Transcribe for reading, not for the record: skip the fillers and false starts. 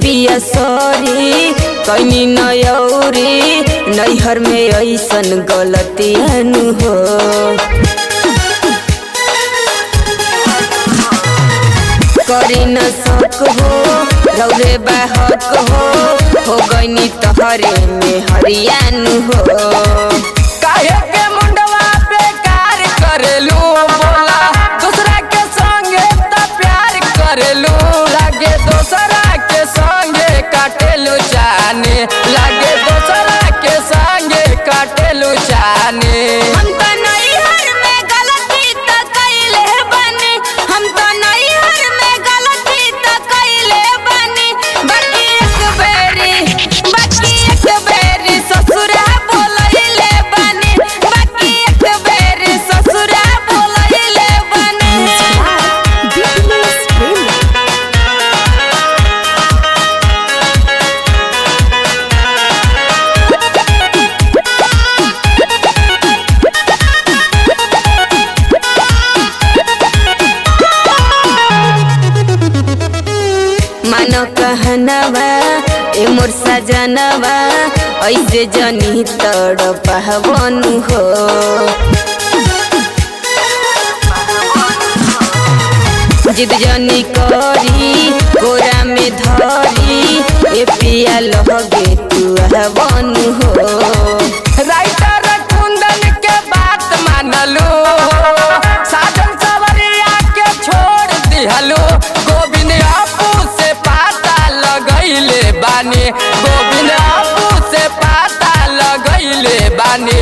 पिया सॉरी कहीं नयौरी नैहर में ऐसन गलतियन हो। करी न शक हो रौरे बाहक हो गईनी तहरे में हरियान हो। काहे के मुंडवा बेकार करेलू बोला दूसरा के संगे त प्यार करेलू लागे दूसरा के संगे काटेलू जाने लागे दूसरा के संगे काटेलू जाने। हम तो नैहर में गलती त कइले बानी हम तो नैहर में गलती त कइले बानी बाकी एक बेरी ससुरा बोलैले बानी बाकी एक बेरी ससुरा बोलैले बानी। मानो कहनवा ए मोर सजनवा ऐसे जनी तड़पवन हो। जिद जनी करी गोरा में धरी ए पिया लगे तू हवन हो। राइटर कुंदन के बात मानलू साजन सवरिया के छोड़ दिहलू गोविंद आपू से पता लगैले बानी गोविंद आपू से पता लगैले बानी।